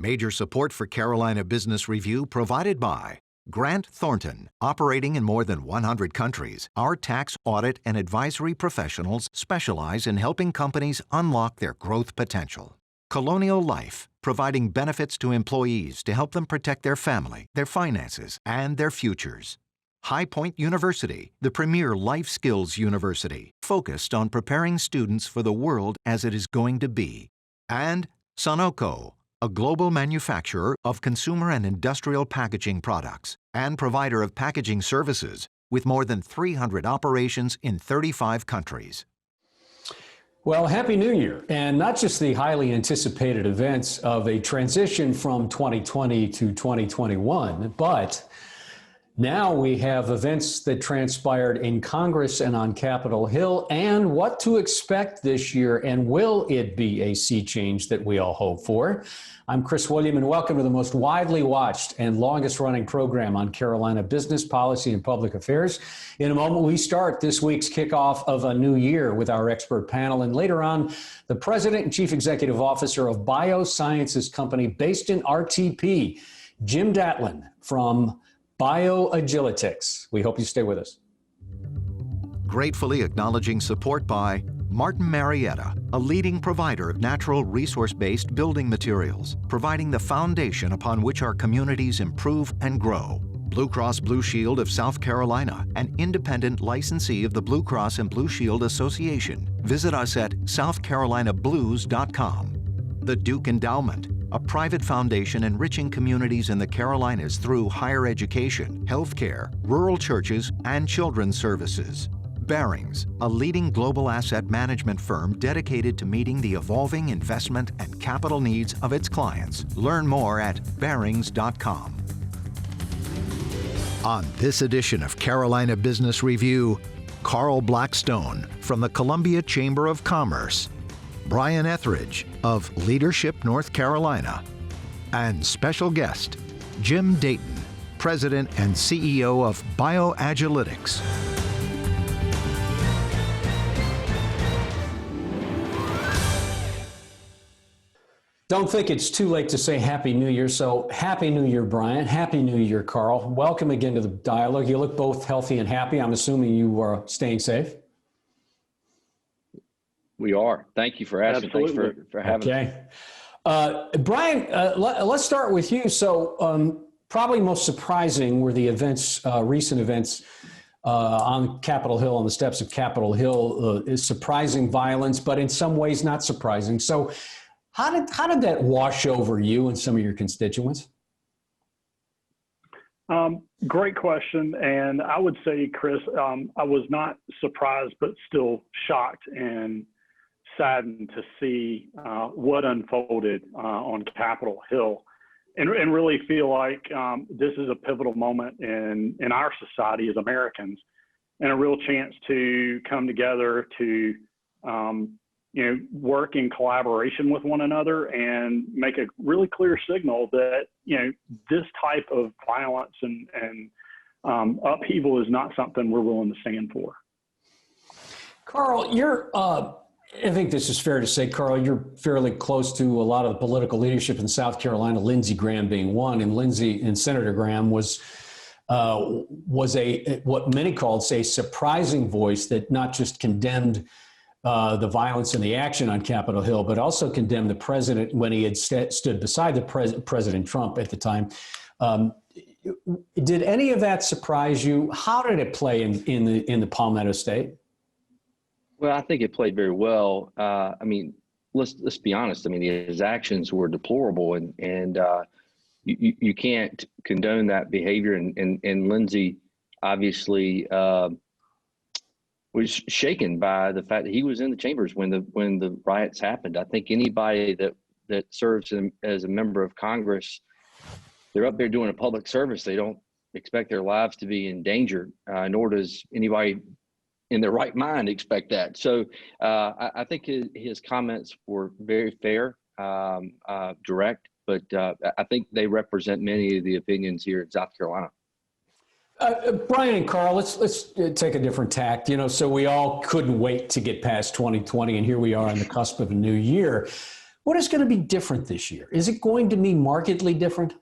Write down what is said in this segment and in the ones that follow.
Major support for Carolina Business Review provided by Grant Thornton. Operating in more than 100 countries, our tax, audit, and advisory professionals specialize in helping companies unlock their growth potential. Colonial Life, providing benefits to employees to help them protect their family, their finances, and their futures. High Point University, the premier life skills university, focused on preparing students for the world as it is going to be. And Sonoco, a global manufacturer of consumer and industrial packaging products and provider of packaging services with more than 300 operations in 35 countries. Well, Happy New Year, and not just the highly anticipated events of a transition from 2020 to 2021, but now we have events that transpired in Congress and on Capitol Hill, and what to expect this year, and will it be a sea change that we all hope for? I'm Chris William, and welcome to the most widely watched and longest running program on Carolina business, policy, and public affairs. In a moment, we start this week's kickoff of a new year with our expert panel, and later on, the President and Chief Executive Officer of biosciences company based in RTP, Jim Datin from BioAgilytix. We hope you stay with us. Gratefully acknowledging support by Martin Marietta, a leading provider of natural resource-based building materials, providing the foundation upon which our communities improve and grow. Blue Cross Blue Shield of South Carolina, an independent licensee of the Blue Cross and Blue Shield Association. Visit us at southcarolinablues.com. The Duke Endowment, a private foundation enriching communities in the Carolinas through higher education, healthcare, rural churches, and children's services. Barings, a leading global asset management firm dedicated to meeting the evolving investment and capital needs of its clients. Learn more at barings.com. On this edition of Carolina Business Review, Carl Blackstone from the Columbia Chamber of Commerce, Brian Etheridge of Leadership North Carolina, and special guest, Jim Datin, President and CEO of BioAgilytix. Don't think it's too late to say Happy New Year. So Happy New Year, Brian. Happy New Year, Carl. Welcome again to the dialogue. You look both healthy and happy. I'm assuming you are staying safe. We are. Thank you for asking. Absolutely. Thanks for having us. Okay. Brian, let's start with you. So probably most surprising were the events, recent events on Capitol Hill, on the steps of Capitol Hill, is surprising violence, but in some ways not surprising. So how did that wash over you and some of your constituents? Great question. And I would say, Chris, I was not surprised, but still shocked and saddened to see what unfolded on Capitol Hill, and really feel like this is a pivotal moment in our society as Americans, and a real chance to come together to work in collaboration with one another and make a really clear signal that this type of violence and upheaval is not something we're willing to stand for. Carl, I think this is fair to say, Carl, you're fairly close to a lot of the political leadership in South Carolina, Lindsey Graham being one, and Senator Graham was what many called a surprising voice that not just condemned the violence and the action on Capitol Hill, but also condemned the president when he had stood beside the President Trump at the time. Did any of that surprise you? How did it play in the Palmetto State? Well, I think it played very well. I mean, let's be honest. I mean, his actions were deplorable, and you can't condone that behavior. And Lindsey obviously was shaken by the fact that he was in the chambers when the riots happened. I think anybody that serves as a member of Congress, they're up there doing a public service. They don't expect their lives to be endangered, nor does anybody in their right mind expect that. So I think his comments were very fair, direct, but I think they represent many of the opinions here in South Carolina. Brian and Carl, let's take a different tact. So we all couldn't wait to get past 2020, and here we are on the cusp of a new year. What is going to be different this year? Is it going to be markedly different?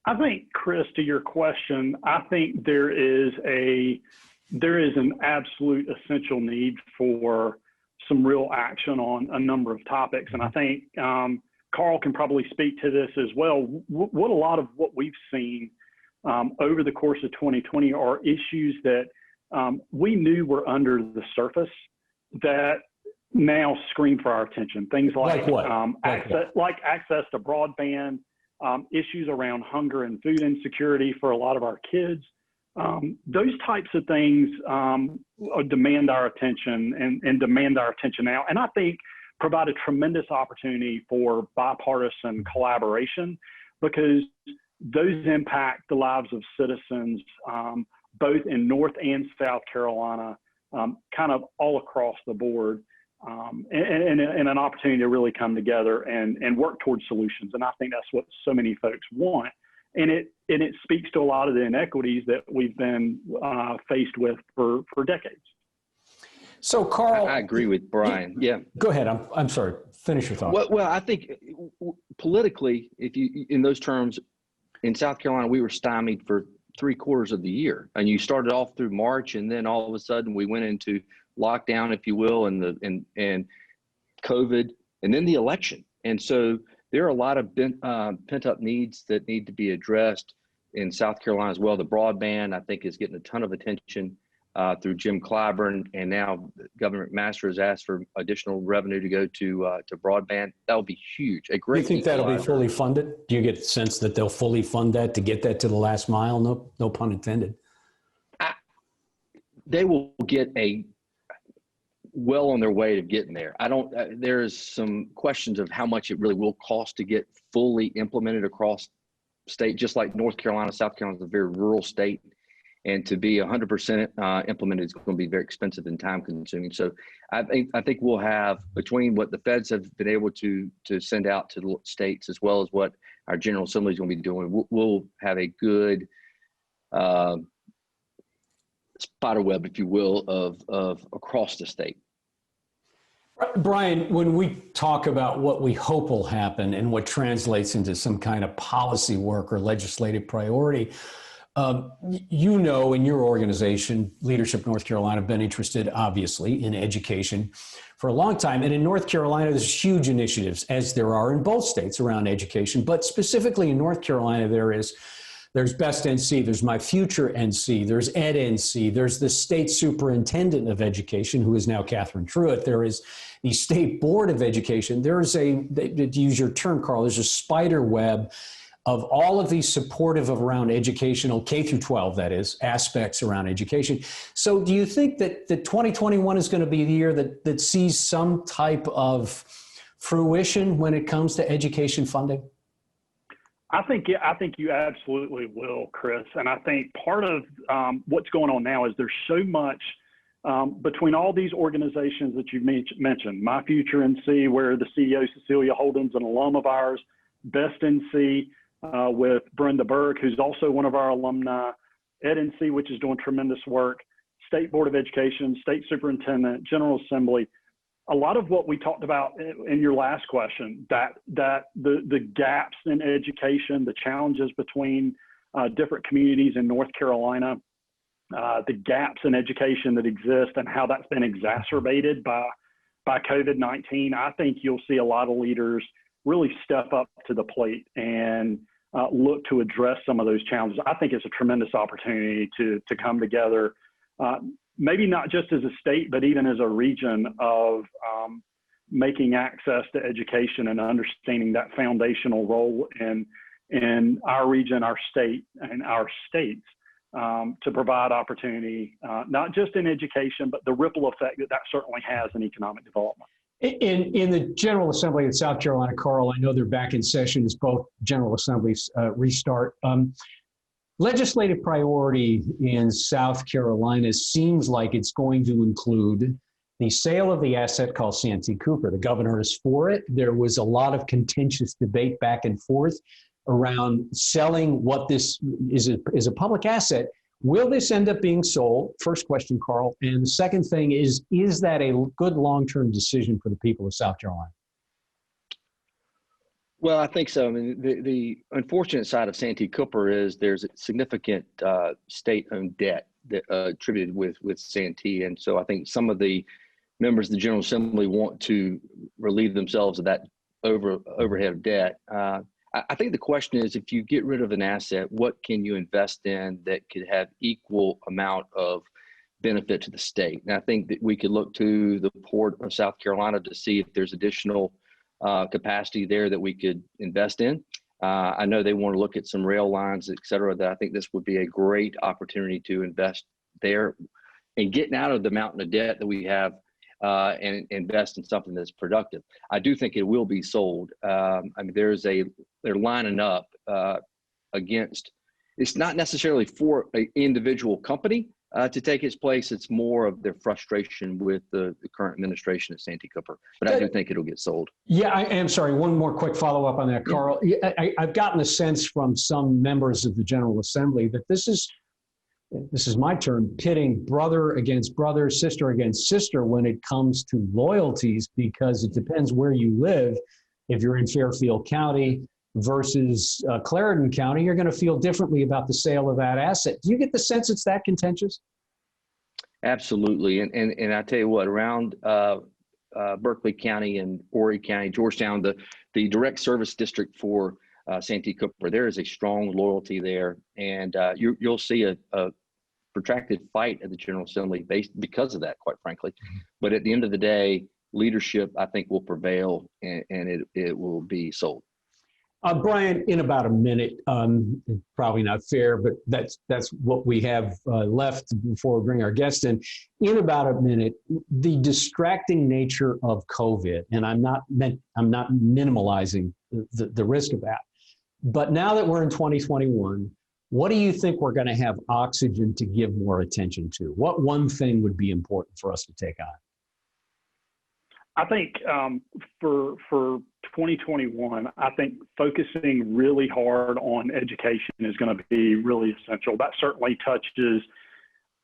I think, Chris, to your question, I think there is an absolute essential need for some real action on a number of topics. And I think Carl can probably speak to this as well. What a lot of what we've seen over the course of 2020 are issues that we knew were under the surface that now scream for our attention. Things like access to broadband, issues around hunger and food insecurity for a lot of our kids. Those types of things demand our attention and demand our attention now. And I think provide a tremendous opportunity for bipartisan collaboration, because those impact the lives of citizens, both in North and South Carolina, kind of all across the board, and an opportunity to really come together and work towards solutions. And I think that's what so many folks want. And it speaks to a lot of the inequities that we've been faced with for decades. So, Carl, I agree with Brian. Yeah. Go ahead. I'm sorry. Finish your thought. Well, I think politically, if you in those terms, in South Carolina, we were stymied for 3/4 of the year, and you started off through March, and then all of a sudden we went into lockdown, if you will, and COVID, and then the election. And so there are a lot of pent up needs that need to be addressed in South Carolina as well. The broadband, I think, is getting a ton of attention through Jim Clyburn, and now Governor McMaster has asked for additional revenue to go to broadband. That will be huge. A great. Do you think that'll be fully funded? Do you get the sense that they'll fully fund that to get that to the last mile? No pun intended. They will get well on their way to getting there. There's some questions of how much it really will cost to get fully implemented across state, just like North Carolina. South Carolina is a very rural state, and to be 100% implemented is going to be very expensive and time consuming. So I think we'll have, between what the feds have been able to send out to the states, as well as what our General Assembly is going to be doing, we'll have a good spider web, if you will, of across the state. Brian, when we talk about what we hope will happen and what translates into some kind of policy work or legislative priority, you know, in your organization, Leadership North Carolina, have been interested, obviously, in education for a long time. And in North Carolina, there's huge initiatives, as there are in both states, around education. But specifically in North Carolina, there's Best NC, there's My Future NC, there's Ed NC, there's the state superintendent of education, who is now Catherine Truitt. There is the state board of education. There's to use your term, Carl, there's a spider web of all of these supportive around educational, K through 12, that is, aspects around education. So do you think that 2021 is going to be the year that sees some type of fruition when it comes to education funding? I think you absolutely will, Chris. And I think part of what's going on now is there's so much between all these organizations that you've mentioned, My Future NC, where the CEO, Cecilia Holden's an alum of ours, Best NC with Brenda Burke, who's also one of our alumni, Ed NC, which is doing tremendous work, State Board of Education, State Superintendent, General Assembly. A lot of what we talked about in your last question, that the gaps in education, the challenges between different communities in North Carolina, the gaps in education that exist and how that's been exacerbated by COVID-19, I think you'll see a lot of leaders really step up to the plate and look to address some of those challenges. I think it's a tremendous opportunity to come together, maybe not just as a state, but even as a region, of making access to education and understanding that foundational role in our region, our state, and our states to provide opportunity, not just in education, but the ripple effect that certainly has in economic development. In the General Assembly in South Carolina, Carl, I know they're back in session as both General Assemblies restart. Legislative priority in South Carolina seems like it's going to include the sale of the asset called Santee Cooper. The governor is for it. There was a lot of contentious debate back and forth around selling what this is a public asset. Will this end up being sold? First question, Carl. And the second thing is that a good long-term decision for the people of South Carolina? Well, I think so. I mean, the unfortunate side of Santee Cooper is there's a significant state-owned debt that attributed with Santee, and so I think some of the members of the General Assembly want to relieve themselves of that overhead of debt. I think the question is, if you get rid of an asset, what can you invest in that could have equal amount of benefit to the state? And I think that we could look to the Port of South Carolina to see if there's additional capacity there that we could invest in. I know they want to look at some rail lines, et cetera, that I think this would be a great opportunity to invest there and getting out of the mountain of debt that we have and invest in something that's productive. I do think it will be sold. I mean, they're lining up against, it's not necessarily for an individual company to take its place. It's more of their frustration with the current administration at Santee Cooper. But I do think it'll get sold. Yeah, I am sorry. One more quick follow-up on that, Carl. Yeah. I've gotten a sense from some members of the General Assembly that this is my term, pitting brother against brother, sister against sister when it comes to loyalties, because it depends where you live. If you're in Fairfield County versus Clarendon County, you're going to feel differently about the sale of that asset. Do you get the sense it's that contentious? Absolutely. And I tell you what, around Berkeley County and Horry County, Georgetown, the direct service district for Santee Cooper, there is a strong loyalty there. And you'll see a protracted fight at the General Assembly because of that, quite frankly. But at the end of the day, leadership, I think, will prevail, and it will be sold. Brian, in about a minute, probably not fair, but that's what we have left before we bring our guest in. In about a minute, the distracting nature of COVID, and I'm not minimalizing the risk of that. But now that we're in 2021, what do you think we're going to have oxygen to give more attention to? What one thing would be important for us to take on? I think for 2021, I think focusing really hard on education is going to be really essential. That certainly touches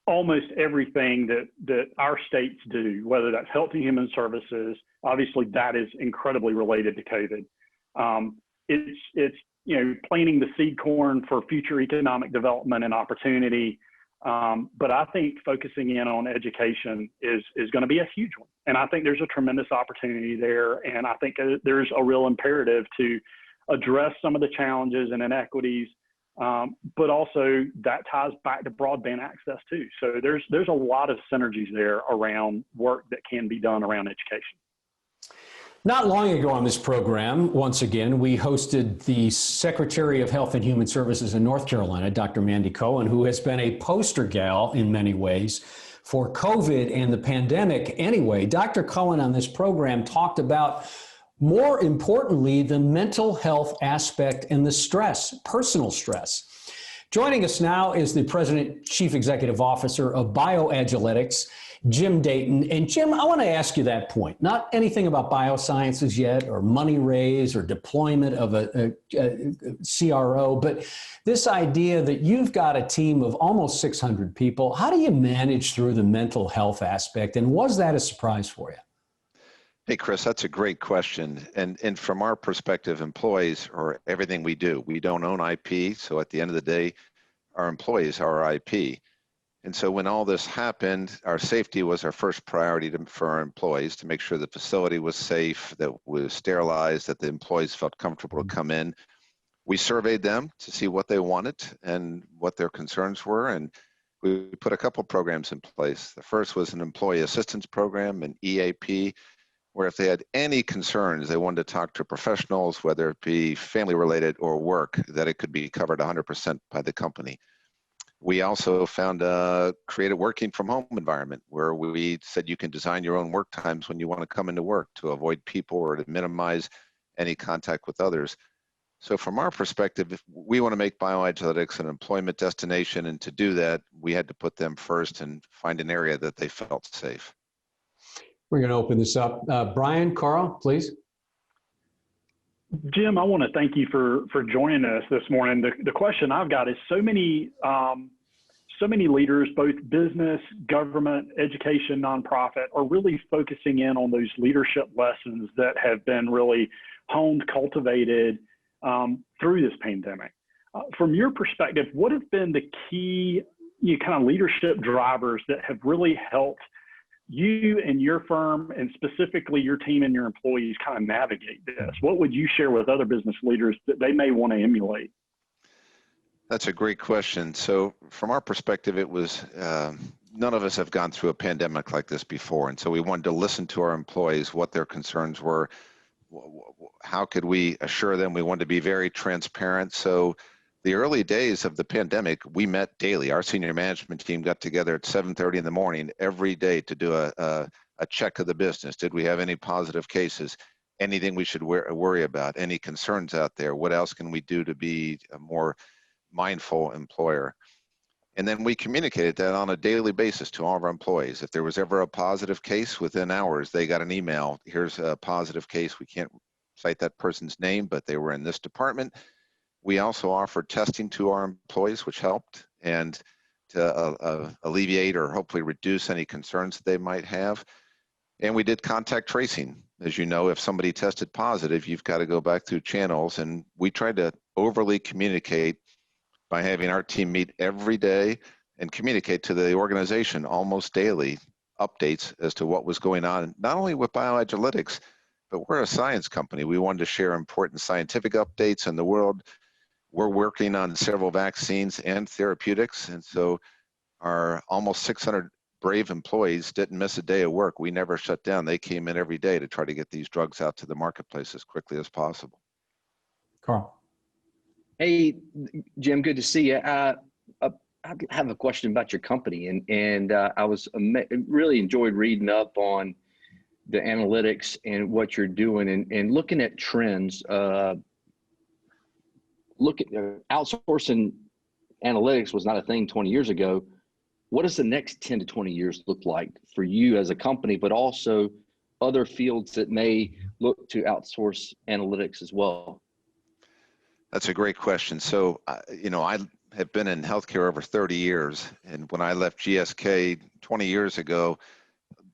almost everything that our states do, whether that's Health and Human Services. Obviously, that is incredibly related to COVID. It's planting the seed corn for future economic development and opportunity. But I think focusing in on education is going to be a huge one. And I think there's a tremendous opportunity there. And I think there's a real imperative to address some of the challenges and inequities, but also that ties back to broadband access too. So there's a lot of synergies there around work that can be done around education. Not long ago on this program, once again, we hosted the Secretary of Health and Human Services in North Carolina, Dr. Mandy Cohen, who has been a poster gal in many ways for COVID and the pandemic. Anyway, Dr. Cohen on this program talked about, more importantly, the mental health aspect and the stress, personal stress. Joining us now is the President Chief Executive Officer of BioAgilytix, Jim Datin. And Jim, I want to ask you that point. Not anything about biosciences yet, or money raise, or deployment of a CRO, but this idea that you've got a team of almost 600 people. How do you manage through the mental health aspect? And was that a surprise for you? Hey, Chris, that's a great question. And from our perspective, employees are everything we do. We don't own IP, so at the end of the day, our employees are our IP. And so when all this happened, our safety was our first priority for our employees, to make sure the facility was safe, that was sterilized, that the employees felt comfortable to come in. We surveyed them to see what they wanted and what their concerns were, and we put a couple programs in place. The first was an employee assistance program, an EAP, where if they had any concerns, they wanted to talk to professionals, whether it be family related or work, that it could be covered 100% by the company. We also found a creative working from home environment where we said you can design your own work times when you want to come into work to avoid people or to minimize any contact with others. So from our perspective, we want to make BioAgilytix an employment destination, and to do that, we had to put them first and find an area that they felt safe. We're going to open this up. Brian, Carl, please. Jim, I want to thank you for joining us this morning. The question I've got is so so many leaders, both business, government, education, nonprofit, are really focusing in on those leadership lessons that have been really honed, cultivated through this pandemic. From your perspective, what have been the key kind of leadership drivers that have really helped you and your firm, and specifically your team and your employees, kind of navigate this? What would you share with other business leaders that they may want to emulate? That's a great question. So from our perspective, it was, none of us have gone through a pandemic like this before. And so we wanted to listen to our employees, what their concerns were. How could we assure them? We wanted to be very transparent. So the early days of the pandemic, we met daily. Our senior management team got together at 7:30 in the morning every day to do a check of the business. Did we have any positive cases? Anything we should worry about? Any concerns out there? What else can we do to be a more mindful employer? And then we communicated that on a daily basis to all of our employees. If there was ever a positive case, within hours, they got an email. Here's a positive case. We can't cite that person's name, but they were in this department. We also offered testing to our employees, which helped, and to alleviate or hopefully reduce any concerns that they might have. And we did contact tracing. As you know, if somebody tested positive, you've got to go back through channels. And we tried to overly communicate by having our team meet every day and communicate to the organization almost daily updates as to what was going on, not only with BioAgilytix, but we're a science company. We wanted to share important scientific updates in the world. We're working on several vaccines and therapeutics. And so our almost 600 brave employees didn't miss a day of work. We never shut down. They came in every day to try to get these drugs out to the marketplace as quickly as possible. Carl. Hey, Jim, good to see you. I have a question about your company, and I was really enjoyed reading up on the analytics and what you're doing, and looking at trends. Look at outsourcing analytics was not a thing 20 years ago. What does the next 10 to 20 years look like for you as a company, but also other fields that may look to outsource analytics as well? That's a great question. So, I have been in healthcare over 30 years. And when I left GSK 20 years ago,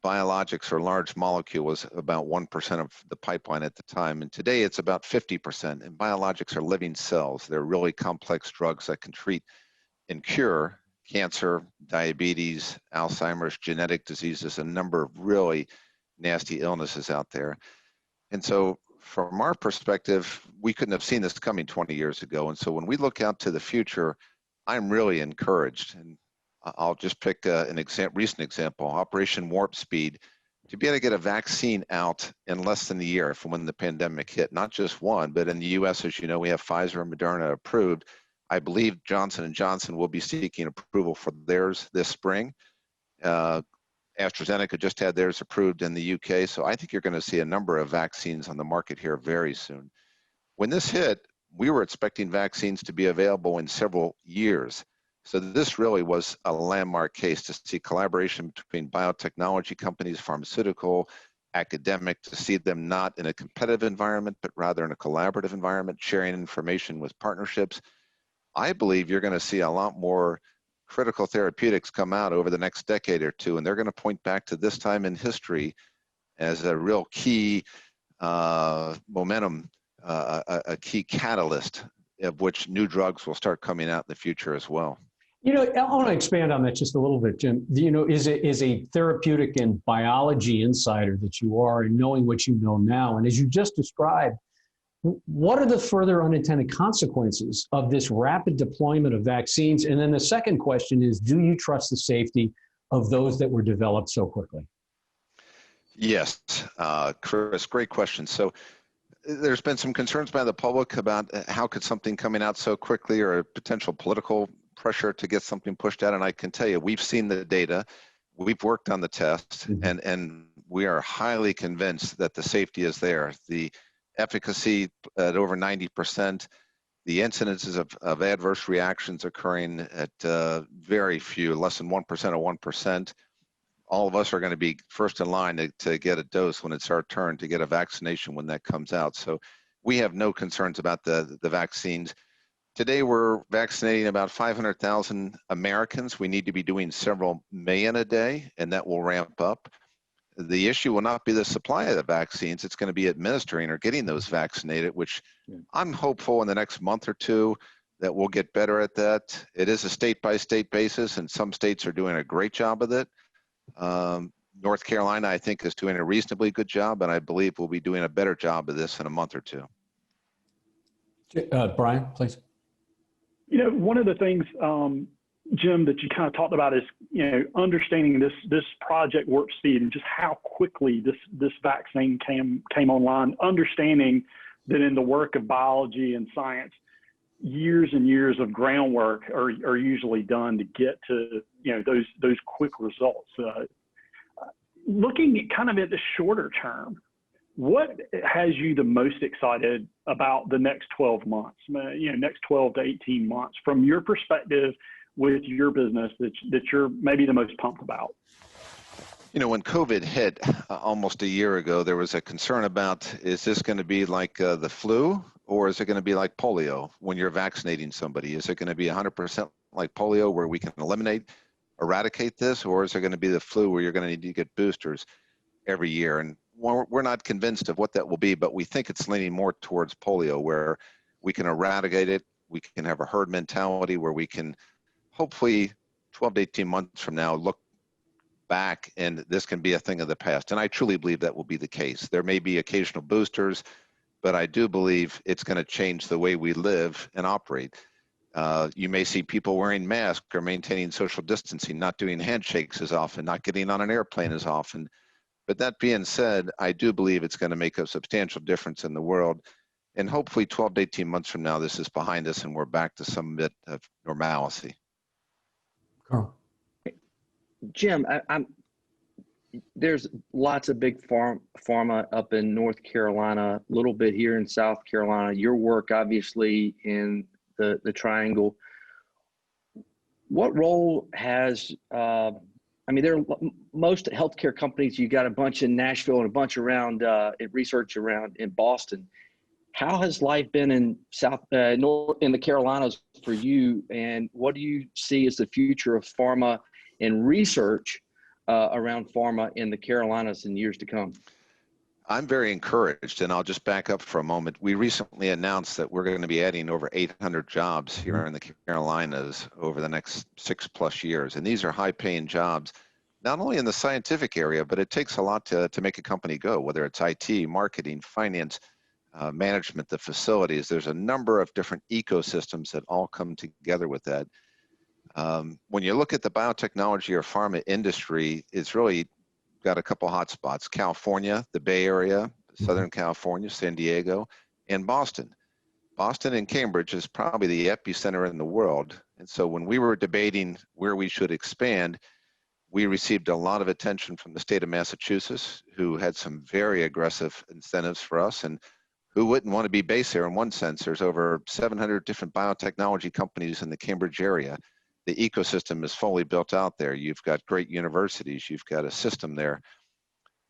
biologics or large molecule was about 1% of the pipeline at the time. And today it's about 50%. And biologics are living cells. They're really complex drugs that can treat and cure cancer, diabetes, Alzheimer's, genetic diseases, a number of really nasty illnesses out there. And so from our perspective, we couldn't have seen this coming 20 years ago. And so when we look out to the future, I'm really encouraged. And I'll just pick an recent example, Operation Warp Speed, to be able to get a vaccine out in less than a year from when the pandemic hit, not just one, but in the US, as you know, we have Pfizer and Moderna approved. I believe Johnson & Johnson will be seeking approval for theirs this spring. AstraZeneca just had theirs approved in the UK. So I think you're going to see a number of vaccines on the market here very soon. When this hit, we were expecting vaccines to be available in several years. So this really was a landmark case to see collaboration between biotechnology companies, pharmaceutical, academic, to see them not in a competitive environment, but rather in a collaborative environment, sharing information with partnerships. I believe you're going to see a lot more critical therapeutics come out over the next decade or two, and they're going to point back to this time in history as a real key momentum, a key catalyst of which new drugs will start coming out in the future as well. I want to expand on that just a little bit, Jim. Is a therapeutic and biology insider that you are, and knowing what you know now, and as you just described, what are the further unintended consequences of this rapid deployment of vaccines? And then the second question is, do you trust the safety of those that were developed so quickly? Yes, Chris, great question. So there's been some concerns by the public about how could something coming out so quickly, or a potential political pressure to get something pushed out. And I can tell you, we've seen the data, we've worked on the test, and we are highly convinced that the safety is there. The efficacy at over 90%, the incidences of adverse reactions occurring at very few, less than 1% of 1%. All of us are going to be first in line to get a dose when it's our turn to get a vaccination when that comes out. So we have no concerns about the vaccines. Today, we're vaccinating about 500,000 Americans. We need to be doing several million a day, and that will ramp up. The issue will not be the supply of the vaccines. It's going to be administering or getting those vaccinated, which I'm hopeful in the next month or two that we'll get better at that. It is a state-by-state basis, and some states are doing a great job of it. North Carolina, I think, is doing a reasonably good job, and I believe we'll be doing a better job of this in a month or two. Brian, please. You know, one of the things, Jim, that you kind of talked about is, you know, understanding this Project Warp Speed and just how quickly this vaccine came online, understanding that in the work of biology and science, years and years of groundwork are usually done to get to, you know, those quick results. Looking kind of at the shorter term, what has you the most excited about the next 12 months, you know, next 12 to 18 months from your perspective with your business that you're maybe the most pumped about? You know, when COVID hit almost a year ago, there was a concern about, is this going to be like the flu, or is it going to be like polio when you're vaccinating somebody? Is it going to be 100% like polio where we can eradicate this, or is it going to be the flu where you're going to need to get boosters every year? And we're not convinced of what that will be, but we think it's leaning more towards polio, where we can eradicate it. We can have a herd mentality where we can hopefully 12 to 18 months from now look back and this can be a thing of the past. And I truly believe that will be the case. There may be occasional boosters, but I do believe it's going to change the way we live and operate. You may see people wearing masks or maintaining social distancing, not doing handshakes as often, not getting on an airplane as often. But that being said, I do believe it's going to make a substantial difference in the world. And hopefully 12 to 18 months from now, this is behind us and we're back to some bit of normalcy. Carl. Jim, there's lots of big pharma up in North Carolina, a little bit here in South Carolina. Your work, obviously, in the Triangle. What role has I mean, there are most healthcare companies. You got a bunch in Nashville and a bunch around research around in Boston. How has life been in in the Carolinas for you? And what do you see as the future of pharma and research around pharma in the Carolinas in years to come? I'm very encouraged, and I'll just back up for a moment. We recently announced that we're going to be adding over 800 jobs here in the Carolinas over the next 6+ years. And these are high-paying jobs, not only in the scientific area, but it takes a lot to make a company go, whether it's IT, marketing, finance, management, the facilities. There's a number of different ecosystems that all come together with that. When you look at the biotechnology or pharma industry, it's really got a couple hot spots: California, the Bay Area, Southern California, San Diego, and Boston. Boston and Cambridge is probably the epicenter in the world. And so when we were debating where we should expand, we received a lot of attention from the state of Massachusetts, who had some very aggressive incentives for us, and who wouldn't want to be based there in one sense. There's over 700 different biotechnology companies in the Cambridge area. The ecosystem is fully built out there. You've got great universities. You've got a system there.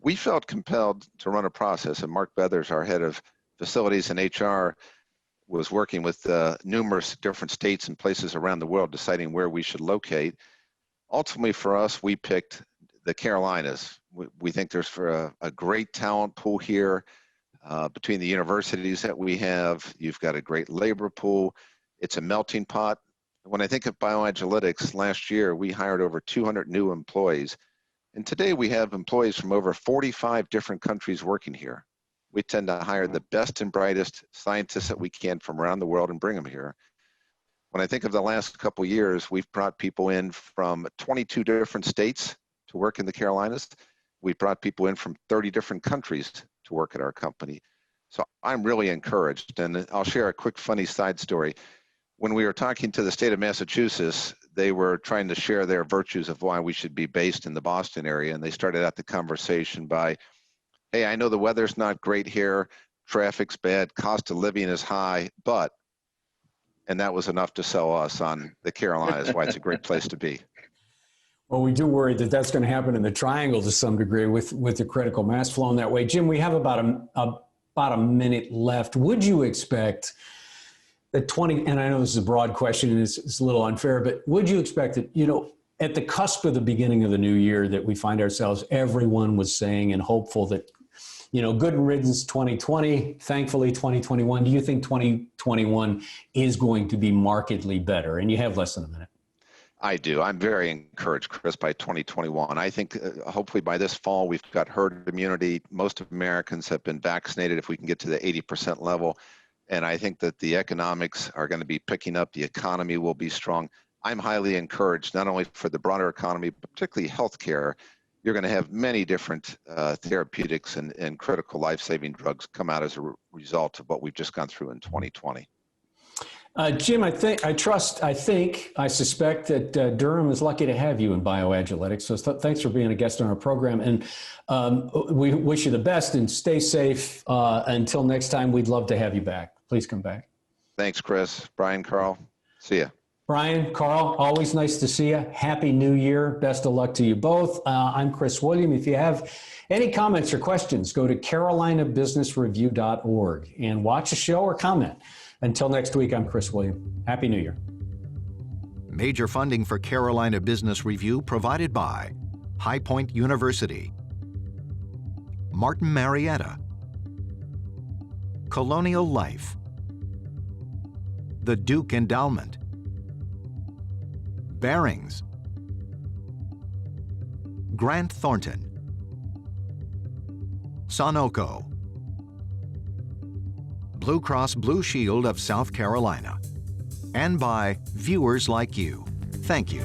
We felt compelled to run a process, and Mark Beathers, our head of facilities and HR, was working with numerous different states and places around the world, deciding where we should locate. Ultimately, for us, we picked the Carolinas. We think there's a great talent pool here between the universities that we have. You've got a great labor pool. It's a melting pot. When I think of BioAgilytix, last year we hired over 200 new employees. And today we have employees from over 45 different countries working here. We tend to hire the best and brightest scientists that we can from around the world and bring them here. When I think of the last couple of years, we've brought people in from 22 different states to work in the Carolinas. We've brought people in from 30 different countries to work at our company. So I'm really encouraged. And I'll share a quick funny side story. When we were talking to the state of Massachusetts, they were trying to share their virtues of why we should be based in the Boston area. And they started out the conversation by, hey, I know the weather's not great here, traffic's bad, cost of living is high, but, and that was enough to sell us on the Carolinas, why it's a great place to be. Well, we do worry that that's going to happen in the Triangle to some degree with the critical mass flowing that way. Jim, we have about a minute left. Would you expect that 20, and I know this is a broad question and it's a little unfair, but would you expect that, at the cusp of the beginning of the new year that we find ourselves, everyone was saying and hopeful that, good riddance 2020, thankfully 2021. Do you think 2021 is going to be markedly better? And you have less than a minute. I do. I'm very encouraged, Chris, by 2021. I think hopefully by this fall, we've got herd immunity. Most Americans have been vaccinated if we can get to the 80% level. And I think that the economics are going to be picking up. The economy will be strong. I'm highly encouraged, not only for the broader economy, but particularly healthcare. You're going to have many different therapeutics and critical life-saving drugs come out as a result of what we've just gone through in 2020. Jim, I suspect that Durham is lucky to have you in BioAgilytix. So thanks for being a guest on our program. And we wish you the best and stay safe. Until next time, we'd love to have you back. Please come back. Thanks, Chris. Brian, Carl, see ya. Brian, Carl, always nice to see you. Happy New Year. Best of luck to you both. I'm Chris William. If you have any comments or questions, go to carolinabusinessreview.org and watch a show or comment. Until next week, I'm Chris William. Happy New Year. Major funding for Carolina Business Review provided by High Point University, Martin Marietta, Colonial Life, the Duke Endowment, Barings, Grant Thornton, Sunoco, Blue Cross Blue Shield of South Carolina, and by viewers like you. Thank you.